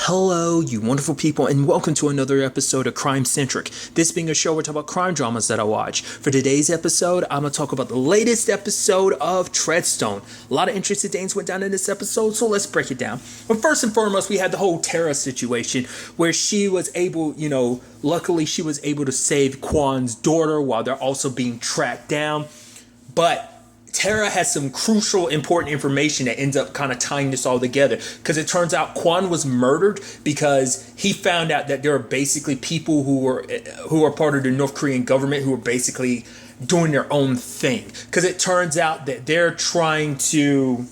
Hello, you wonderful people, and welcome to another episode of Crime Centric. This being a show where we talk about crime dramas that I watch. For today's episode, I'm going to talk about the latest episode of Treadstone. A lot of interesting things went down in this episode, so let's break it down. But first and foremost, we had the whole Tara situation where she was able, luckily she was able to save Kwan's daughter while they're also being tracked down. But Tara has some crucial, important information that ends up kind of tying this all together. Because it turns out Kwan was murdered because he found out that there are basically people who are part of the North Korean government who are basically doing their own thing. Because it turns out that they're trying to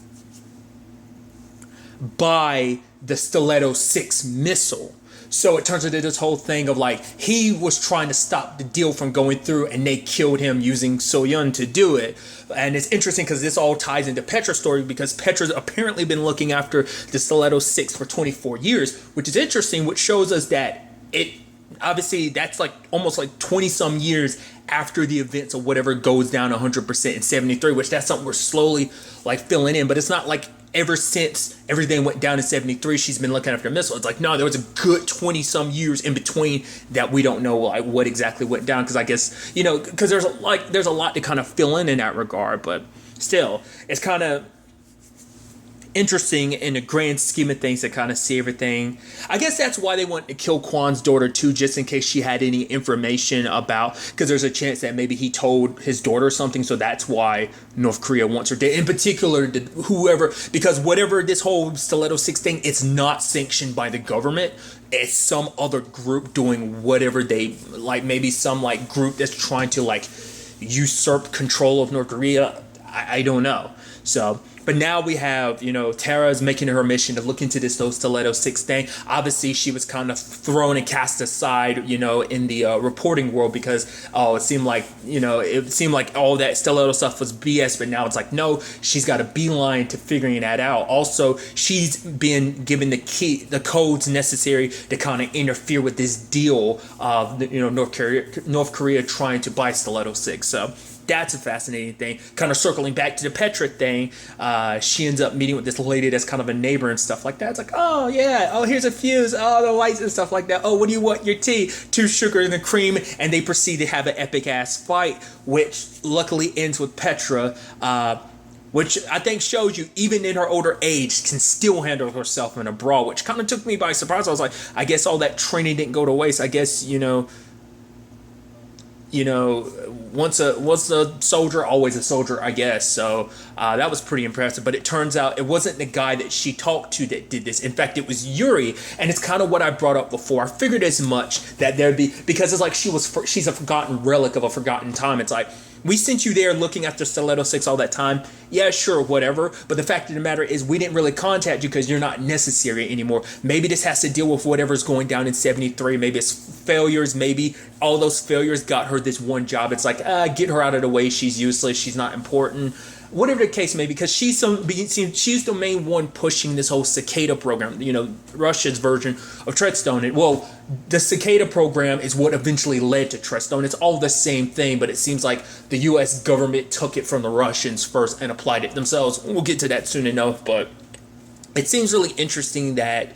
buy the Stiletto 6 missile. So it turns into this whole thing of like he was trying to stop the deal from going through and they killed him using So-yeon to do it. And it's interesting because this all ties into Petra's story because Petra's apparently been looking after the Stiletto 6 for 24 years, which is interesting, which shows us that it obviously that's like almost like 20 some years after the events of whatever goes down 100% in 73, which that's something we're slowly like filling in. But it's not like ever since everything went down in 73, she's been looking after a missile. It's like, no, there was a good 20 some years in between that we don't know like what exactly went down. Because I guess, because there's a lot to kind of fill in that regard. But still, it's kind of interesting in the grand scheme of things to kind of see everything. I guess that's why they wanted to kill Kwan's daughter too, just in case she had any information about, because there's a chance that maybe he told his daughter something, so that's why North Korea wants her dead. In particular, whoever, because whatever this whole Stiletto 6 thing, it's not sanctioned by the government. It's some other group doing whatever they like, maybe some like group that's trying to like usurp control of North Korea. I don't know. So, but now we have, Tara's making her mission to look into this Stiletto 6 thing. Obviously, she was kind of thrown and cast aside, in the reporting world because, it seemed like all that Stiletto stuff was BS. But now it's like, no, she's got a beeline to figuring that out. Also, she's been given the codes necessary to kind of interfere with this deal of, North Korea trying to buy Stiletto 6. So that's a fascinating thing. Kind of circling back to the Petra thing, she ends up meeting with this lady that's kind of a neighbor and stuff like that. It's like, oh yeah, oh here's a fuse, oh the lights and stuff like that. Oh, what do you want? Your tea, 2 sugar and the cream, and they proceed to have an epic ass fight, which luckily ends with Petra, which I think shows you even in her older age can still handle herself in a brawl, which kind of took me by surprise. I was like, I guess all that training didn't go to waste. I guess once a soldier, always a soldier, I guess. So that was pretty impressive. But it turns out it wasn't the guy that she talked to that did this. In fact, it was Yuri. And it's kind of what I brought up before. I figured as much that there'd be, because it's like she's a forgotten relic of a forgotten time. It's like, we sent you there looking after Stiletto 6 all that time. Yeah, sure, whatever. But the fact of the matter is we didn't really contact you because you're not necessary anymore. Maybe this has to deal with whatever's going down in 73. Maybe it's failures. Maybe all those failures got her this one job. It's like, get her out of the way. She's useless. She's not important. Whatever the case may be, because she's the main one pushing this whole Cicada program, Russia's version of Treadstone. The Cicada program is what eventually led to Treadstone. It's all the same thing, but it seems like the U.S. government took it from the Russians first and applied it themselves. We'll get to that soon enough, but it seems really interesting that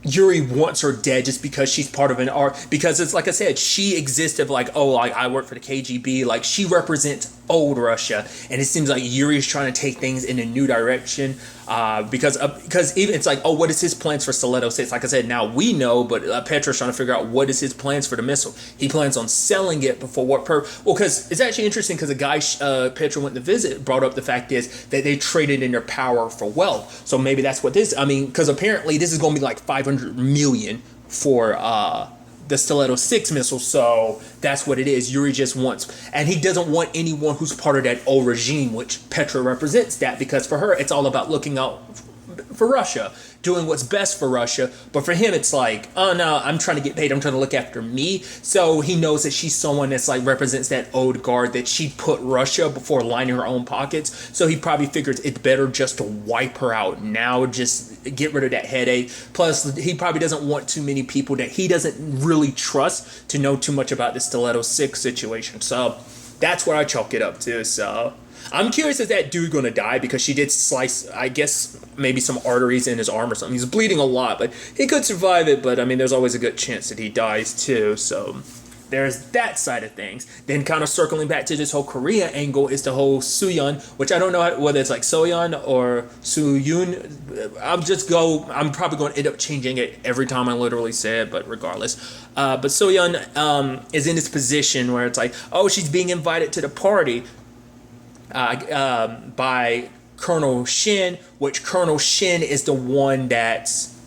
Yuri wants her dead just because she's part of an art, because it's like I said, she existed like, I work for the KGB, like she represents old Russia, and it seems like Yuri is trying to take things in a new direction, because even it's like, what is his plans for Stiletto 6? Like I said, now we know, but Petra's trying to figure out what is his plans for the missile. He plans on selling it before what well, because it's actually interesting because the guy Petra went to visit brought up the fact is that they traded in their power for wealth. So maybe that's what this, because apparently this is going to be like 500 million for the Stiletto 6 missile, so that's what it is. Yuri just wants, and he doesn't want anyone who's part of that old regime, which Petra represents that, because for her, it's all about looking out for Russia, doing what's best for Russia. But for him, it's like, oh no, I'm trying to get paid. I'm trying to look after me. So he knows that she's someone that's like represents that old guard, that she put Russia before lining her own pockets. So he probably figures it's better just to wipe her out now, just get rid of that headache. Plus, he probably doesn't want too many people that he doesn't really trust to know too much about the Stiletto 6 situation. So that's what I chalk it up to. So I'm curious, is that dude going to die? Because she did slice, I guess, maybe some arteries in his arm or something. He's bleeding a lot, but he could survive it. But, I mean, there's always a good chance that he dies, too. So there's that side of things. Then kind of circling back to this whole Korea angle is the whole Sooyeon, which I don't know whether it's like Soyeon or Sooyoon. I'm probably going to end up changing it every time I literally say it, but regardless. But Soyeon is in this position where it's like, oh, she's being invited to the party by Colonel Shin, which Colonel Shin is the one that's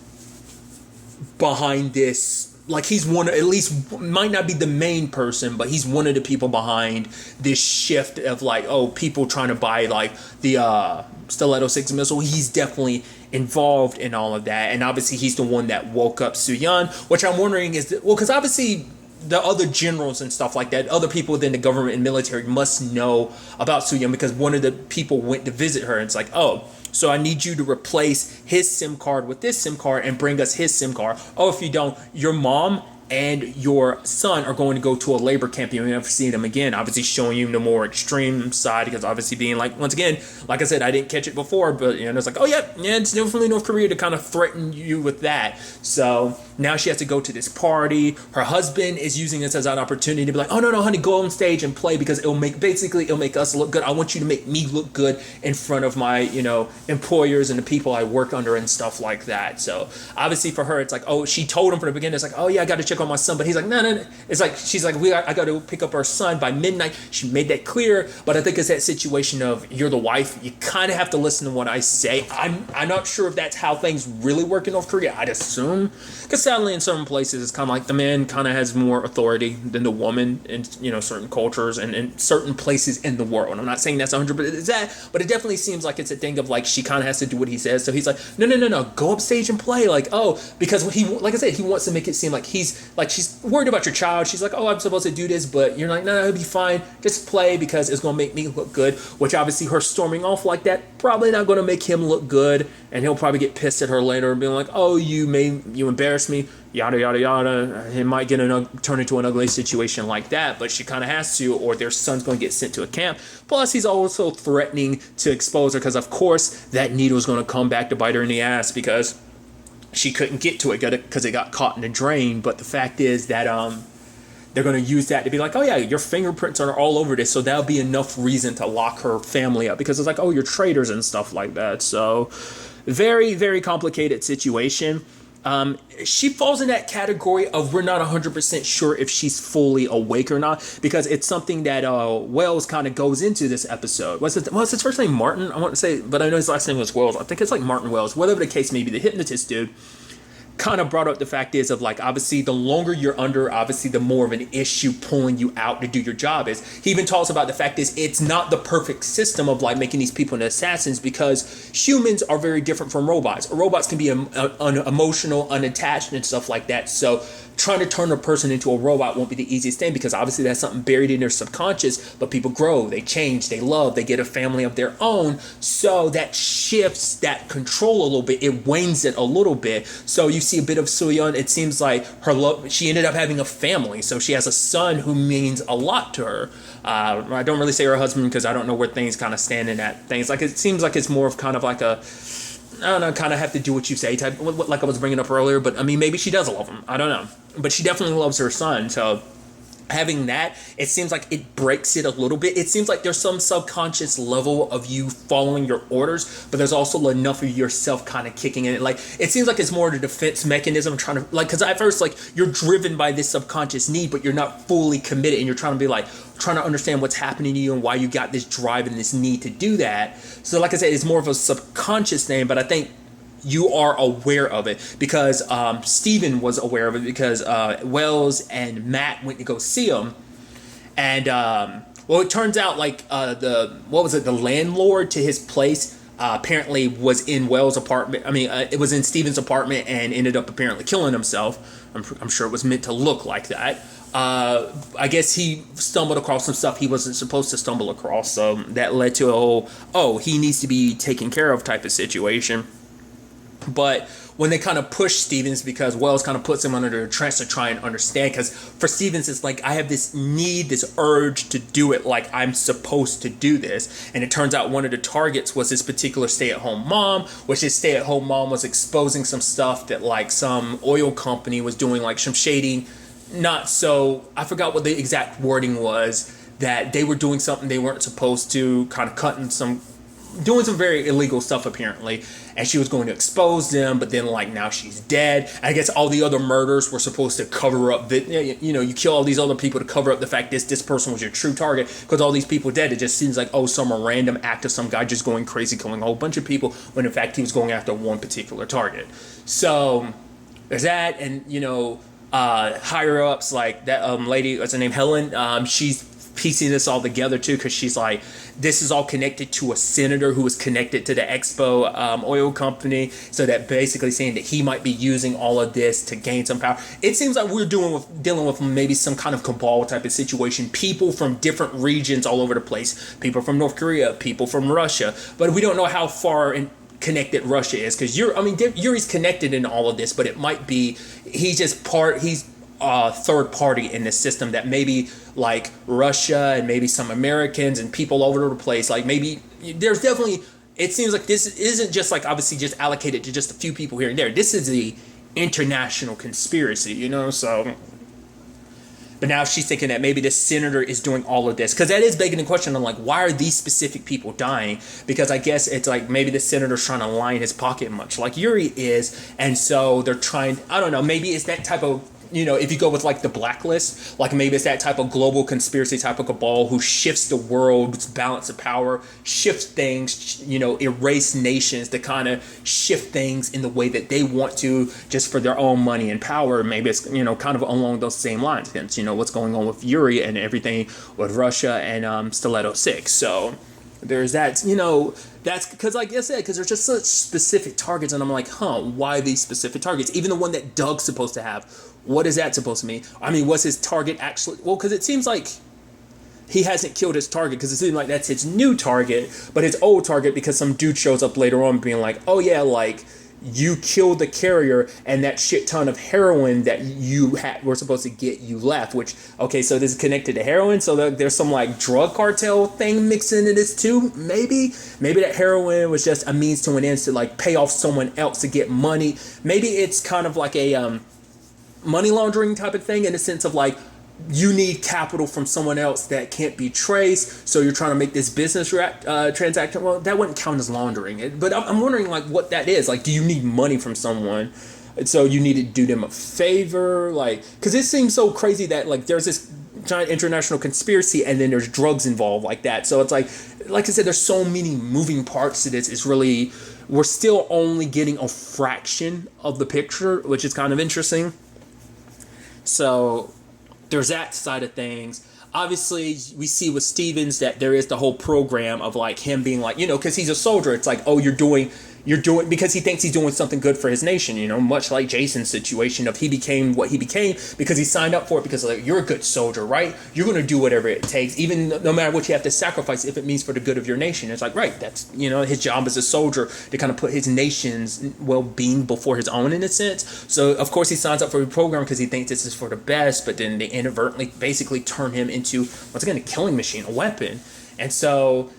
behind this. Like, he's one, at least might not be the main person, but he's one of the people behind this shift of like, oh, people trying to buy like the Stiletto 6 missile. He's definitely involved in all of that, and obviously he's the one that woke up Sooyeon, which I'm wondering is because obviously the other generals and stuff like that, other people within the government and military must know about Sooyeon, because one of the people went to visit her and it's like, oh, so I need you to replace his SIM card with this SIM card and bring us his SIM card. Oh, if you don't, your mom and your son are going to go to a labor camp. You'll never see them again. Obviously showing you the more extreme side, because obviously being like, once again, like I said, I didn't catch it before, but it's like, oh yeah, it's definitely North Korea to kind of threaten you with that. So now she has to go to this party. Her husband is using this as an opportunity to be like, oh no, honey, go on stage and play, because it'll make us look good. I want you to make me look good in front of my, employers and the people I work under and stuff like that. So obviously for her, it's like, oh, she told him from the beginning, it's like, oh yeah, I got to check on my son, but he's like, no. It's like, she's like, I got to pick up our son by midnight. She made that clear, but I think it's that situation of, you're the wife, you kind of have to listen to what I say. I'm not sure if that's how things really work in North Korea. I'd assume, because sadly in certain places it's kind of like the man kind of has more authority than the woman in certain cultures and in certain places in the world. I'm not saying that's 100%, but it definitely seems like it's a thing of like, she kind of has to do what he says. So he's like, no, go up stage and play. Like, oh, because he, like I said, he wants to make it seem like he's like, she's worried about your child. She's like, oh, I'm supposed to do this, but you're like, no, it'll be fine. Just play, because it's gonna make me look good. Which obviously her storming off like that probably not gonna make him look good, and he'll probably get pissed at her later and being like, oh, you embarrassed me, yada yada yada. It might turn into an ugly situation like that, but she kind of has to, or their son's going to get sent to a camp. Plus he's also threatening to expose her, because of course that needle is going to come back to bite her in the ass, because she couldn't get to it because it got caught in the drain. But the fact is that they're going to use that to be like, oh yeah, your fingerprints are all over this, so that'll be enough reason to lock her family up, because it's like, oh, you're traitors and stuff like that. So very, very complicated situation. She falls in that category of, we're not 100% sure if she's fully awake or not, because it's something that Wells kind of goes into this episode. What's his first name? Martin? I want to say, but I know his last name was Wells. I think it's like Martin Wells. Whatever the case may be, the hypnotist dude kind of brought up the fact is of like, obviously the longer you're under, obviously the more of an issue pulling you out to do your job is. He even talks about the fact is it's not the perfect system of like making these people into assassins, because humans are very different from robots. Robots can be emotional, unattached and stuff like that. So trying to turn a person into a robot won't be the easiest thing, because obviously that's something buried in their subconscious, but people grow, they change, they love, they get a family of their own. So that shifts that control a little bit, it wanes it a little bit. So you see a bit of Sooyeon, it seems like she ended up having a family, so she has a son who means a lot to her. I don't really say her husband, because I don't know where things kind of stand in that things. Like, it seems like it's more of kind of like a, I don't know, kind of have to do what you say type, like I was bringing up earlier. But I mean, maybe she does love him, I don't know, but she definitely loves her son. So having that, it seems like it breaks it a little bit. It seems like there's some subconscious level of you following your orders, but there's also enough of yourself kind of kicking in. Like, it seems like it's more the defense mechanism trying to, like, because at first, like, you're driven by this subconscious need, but you're not fully committed, and you're trying to be like, trying to understand what's happening to you and why you got this drive and this need to do that. So like I said, it's more of a subconscious thing, but I think you are aware of it, because Steven was aware of it, because Wells and Matt went to go see him, and well, it turns out like the landlord to his place apparently was in Wells' apartment. I mean, it was in Steven's apartment, and ended up apparently killing himself. I'm sure it was meant to look like that. I guess he stumbled across some stuff he wasn't supposed to stumble across, so that led to a whole, oh, he needs to be taken care of type of situation. But when they kind of push Stevens, because Wells kind of puts him under the trance to try and understand, because for Stevens it's like, I have this need, this urge to do it, like I'm supposed to do this. And it turns out one of the targets was this particular stay-at-home mom, which this stay-at-home mom was exposing some stuff that like some oil company was doing, like some shady, not so, I forgot what the exact wording was, that they were doing something they weren't supposed to, kind of doing some very illegal stuff apparently, and she was going to expose them, but then like now she's dead. I guess all the other murders were supposed to cover up you kill all these other people to cover up the fact this person was your true target, because all these people dead, it just seems like, oh, some random act of some guy just going crazy killing a whole bunch of people, when in fact he was going after one particular target. So there's that. And higher ups like that lady, what's her name, Helen, she's piecing this all together too, because she's like, this is all connected to a senator who was connected to the Expo oil company, so that basically saying that he might be using all of this to gain some power. It seems like we're dealing with maybe some kind of cabal type of situation, people from different regions all over the place, people from North Korea, people from Russia, but we don't know how far connected Russia is, because Yuri's connected in all of this, but it might be he's third party in this system, that maybe like Russia and maybe some Americans and people all over the place, like maybe there's definitely, it seems like this isn't just like obviously just allocated to just a few people here and there. This is the international conspiracy, so. But now she's thinking that maybe this senator is doing all of this, because that is begging the question of like, why are these specific people dying? Because I guess it's like maybe the senator's trying to line his pocket, much like Yuri is, and so they're trying, I don't know, maybe it's that type of, if you go with like the blacklist, like maybe it's that type of global conspiracy type of cabal who shifts the world's balance of power, shifts things, erase nations to kind of shift things in the way that they want to, just for their own money and power. Maybe it's, kind of along those same lines, against, what's going on with Yuri and everything with Russia and Stiletto 6. So there's that, that's because, like I said, because there's just such specific targets, and I'm like, why these specific targets? Even the one that Doug's supposed to have, what is that supposed to mean? I mean, what's his target actually? Well, because it seems like he hasn't killed his target, because it seems like that's his new target, but his old target, because some dude shows up later on being like, oh yeah, like, you killed the carrier, and that shit ton of heroin that you were supposed to get, you left. Which, okay, so this is connected to heroin, so there's some like drug cartel thing mixed into this too. Maybe that heroin was just a means to an end to like pay off someone else to get money. Maybe it's kind of like a money laundering type of thing, in the sense of like, you need capital from someone else that can't be traced, so you're trying to make this business transaction. Well, that wouldn't count as laundering, but I'm wondering like what that is. Like, do you need money from someone, so you need to do them a favor? Like, because it seems so crazy that like there's this giant international conspiracy and then there's drugs involved like that. So it's like I said, there's so many moving parts to this. It's really, we're still only getting a fraction of the picture, which is kind of interesting. So there's that side of things. Obviously, we see with Stevens that there is the whole program of like him being like, because he's a soldier. It's like, oh, you're doing, because he thinks he's doing something good for his nation, much like Jason's situation of he became what he became because he signed up for it, because like, you're a good soldier, right? You're going to do whatever it takes, even no matter what you have to sacrifice, if it means for the good of your nation. It's like, right, that's, his job as a soldier to kind of put his nation's well-being before his own, in a sense. So of course he signs up for the program because he thinks this is for the best, but then they inadvertently basically turn him into, once again, a killing machine, a weapon. And so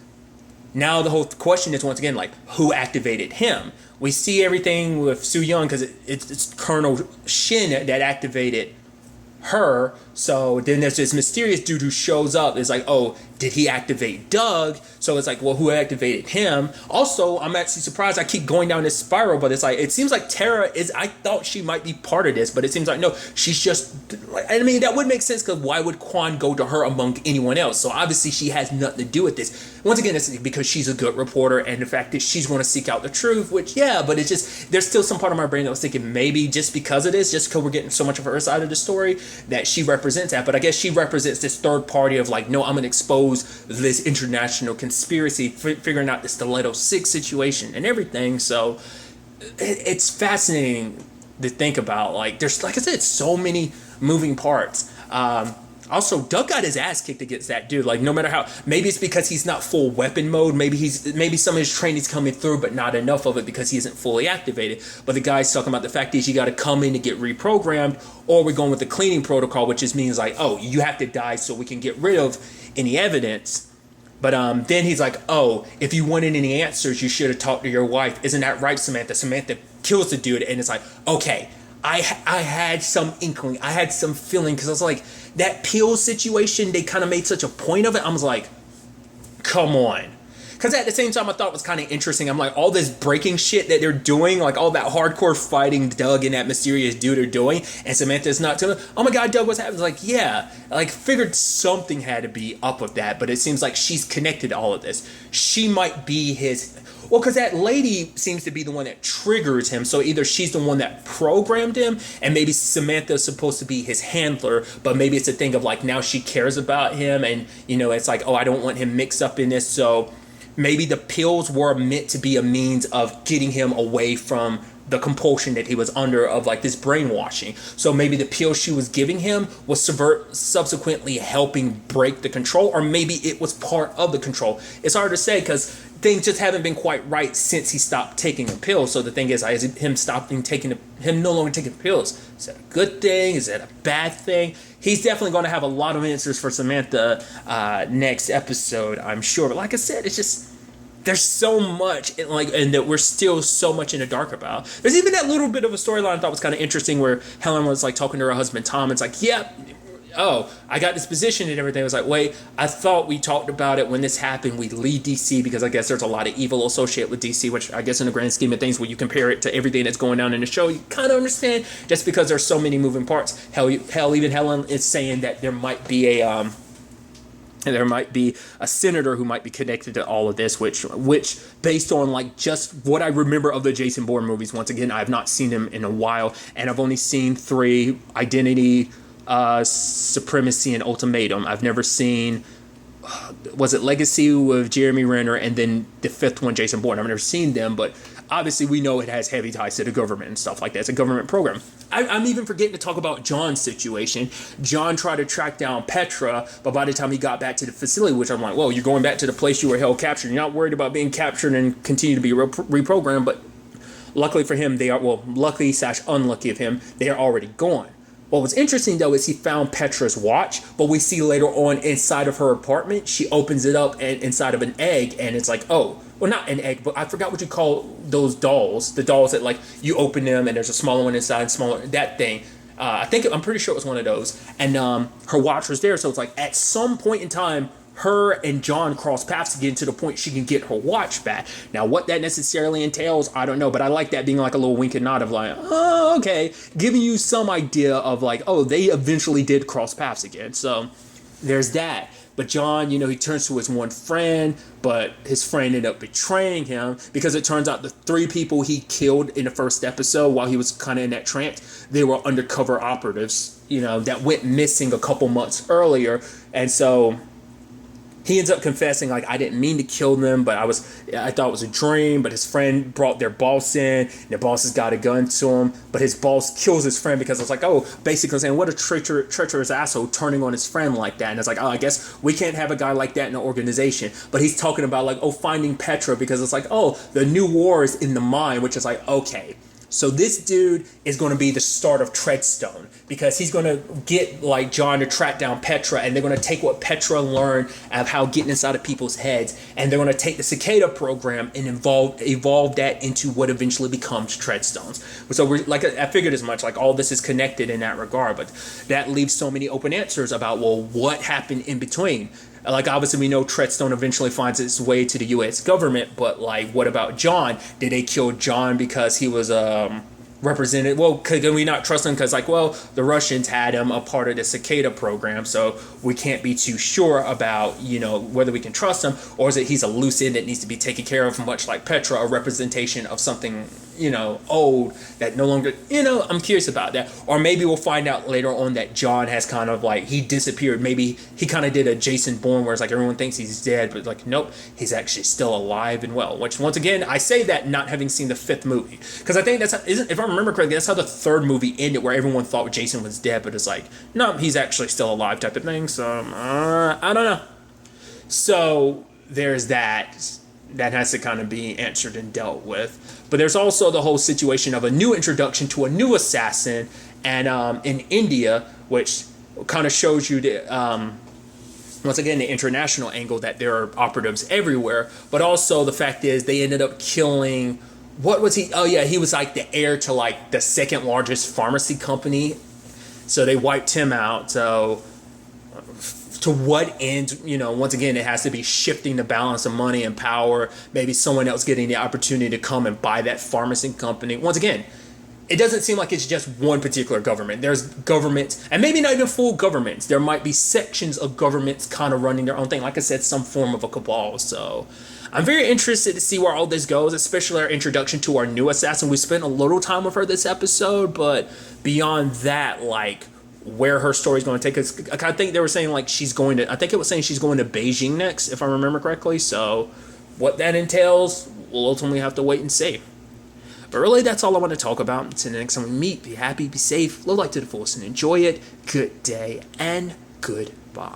now the whole question is, once again, like, who activated him? We see everything with Soo Young, because it's Colonel Shin that activated her. So then there's this mysterious dude who shows up. It's like, oh, did he activate Doug? So it's like, well, who activated him? Also, I'm actually surprised I keep going down this spiral, but it's like, it seems like Tara is, I thought she might be part of this, but it seems like, no, she's just, like, I mean, that would make sense, because why would Quan go to her among anyone else? So obviously she has nothing to do with this. Once again, it's because she's a good reporter, and the fact that she's going to seek out the truth, which, yeah, but it's just, there's still some part of my brain that was thinking maybe just because of this, just because we're getting so much of her side of the story, that she represents that. But I guess she represents this third party of like, no, I'm going to expose this international conspiracy, figuring out the Stiletto 6 situation and everything. So it's fascinating to think about. Like, there's, like I said, so many moving parts. Also, Doug got his ass kicked against that dude. Like, no matter how, maybe it's because he's not full weapon mode. Maybe some of his training's coming through, but not enough of it because he isn't fully activated. But the guy's talking about the fact is you got to come in to get reprogrammed, or we're going with the cleaning protocol, which just means like, oh, you have to die so we can get rid of any evidence. But then he's like, oh, if you wanted any answers, you should have talked to your wife. Isn't that right, Samantha? Samantha kills the dude, and it's like, okay, I had some inkling, I had some feeling, because I was like, that pill situation, they kind of made such a point of it. I was like, come on. Because at the same time, I thought it was kind of interesting. I'm like, all this breaking shit that they're doing, like all that hardcore fighting Doug and that mysterious dude are doing, and Samantha's not doing it. Oh my God, Doug, what's happening? Like, yeah, like figured something had to be up with that, but it seems like she's connected to all of this. She might be his... Well, because that lady seems to be the one that triggers him. So either she's the one that programmed him, and maybe Samantha's supposed to be his handler, but maybe it's a thing of like, now she cares about him, and, you know, it's like, oh, I don't want him mixed up in this. So maybe the pills were meant to be a means of getting him away from the compulsion that he was under of like this brainwashing. So maybe the pill she was giving him was subsequently helping break the control, or maybe it was part of the control. It's hard to say because things just haven't been quite right since he stopped taking the pills. So the thing is him no longer taking the pills. Is that a good thing? Is that a bad thing? He's definitely going to have a lot of answers for Samantha next episode, I'm sure. But like I said, it's just, there's so much and that we're still so much in the dark about. There's even that little bit of a storyline I thought was kind of interesting where Helen was like talking to her husband Tom. It's like, yeah, oh, I got this position and everything. I was like, wait, I thought we talked about it when this happened. We leave DC because I guess there's a lot of evil associated with DC, which I guess in the grand scheme of things, when you compare it to everything that's going down in the show, you kind of understand just because there's so many moving parts. Hell, even Helen is saying that there might be a senator who might be connected to all of this, which based on like just what I remember of the Jason Bourne movies, once again, I have not seen him in a while, and I've only seen 3: Identity, Supremacy, and Ultimatum. I've never seen, was it Legacy with Jeremy Renner, and then the 5th one, Jason Bourne. I've never seen them, but obviously we know it has heavy ties to the government and stuff like that. It's a government program. I'm even forgetting to talk about John's situation. John tried to track down Petra, but by the time he got back to the facility, which I'm like, well, you're going back to the place you were held captured. You're not worried about being captured and continue to be reprogrammed, but luckily for him, luckily / unlucky of him, they are already gone. What was interesting, though, is he found Petra's watch, but we see later on inside of her apartment, she opens it up and inside of an egg, and it's like, oh, well, not an egg, but I forgot what you call those dolls. The dolls that, like, you open them and there's a smaller one inside, that thing. I'm pretty sure it was one of those. And her watch was there, so it's like, at some point in time, her and John cross paths again to the point she can get her watch back. Now, what that necessarily entails, I don't know, but I like that being like a little wink and nod of like, oh, okay, giving you some idea of like, oh, they eventually did cross paths again. So there's that. But John, he turns to his one friend, but his friend ended up betraying him because it turns out the 3 people he killed in the first episode while he was kind of in that trance, they were undercover operatives, that went missing a couple months earlier. And so he ends up confessing, like, I didn't mean to kill them, but I thought it was a dream. But his friend brought their boss in. Their boss has got a gun to him, but his boss kills his friend because it's like, oh, basically saying, what a treacherous asshole turning on his friend like that. And it's like, oh, I guess we can't have a guy like that in an organization. But he's talking about like, oh, finding Petra because it's like, oh, the new war is in the mind, which is like, okay. So this dude is going to be the start of Treadstone because he's going to get like John to track down Petra, and they're going to take what Petra learned of how getting inside of people's heads, and they're going to take the Cicada program and evolve that into what eventually becomes Treadstones. So I figured as much, like all this is connected in that regard, but that leaves so many open answers about, well, what happened in between? Like, obviously, we know Treadstone eventually finds its way to the U.S. government, but, like, what about John? Did they kill John because he was represented? Well, can we not trust him? Because, like, well, the Russians had him a part of the Cicada program, so we can't be too sure about, whether we can trust him, or is it he's a loose end that needs to be taken care of, much like Petra, a representation of something old, that no longer, I'm curious about that. Or maybe we'll find out later on that John has kind of like, he disappeared. Maybe he kind of did a Jason Bourne where it's like everyone thinks he's dead, but like, nope, he's actually still alive and well. Which, once again, I say that not having seen the 5th movie. Because I think if I remember correctly, that's how the 3rd movie ended, where everyone thought Jason was dead, but it's like, no, he's actually still alive type of thing. So, I don't know. So, there's that. That has to kind of be answered and dealt with. But there's also the whole situation of a new introduction to a new assassin, and in India, which kind of shows you once again the international angle, that there are operatives everywhere. But also the fact is they ended up killing, what was he? Oh yeah, he was like the heir to like the 2nd largest pharmacy company. So they wiped him out. So to what end? Once again, it has to be shifting the balance of money and power. Maybe someone else getting the opportunity to come and buy that pharmacy company. Once again, it doesn't seem like it's just one particular government. There's governments, and maybe not even full governments. There might be sections of governments kind of running their own thing. Like I said, some form of a cabal. So I'm very interested to see where all this goes, especially our introduction to our new assassin. We spent a little time with her this episode, but beyond that, like, where her story is going to take us. I think they were saying like I think it was saying she's going to Beijing next, if I remember correctly. So what that entails, we'll ultimately have to wait and see. But really, that's all I want to talk about. Until the next time we meet, be happy, be safe, live life to the fullest, and enjoy it. Good day and goodbye.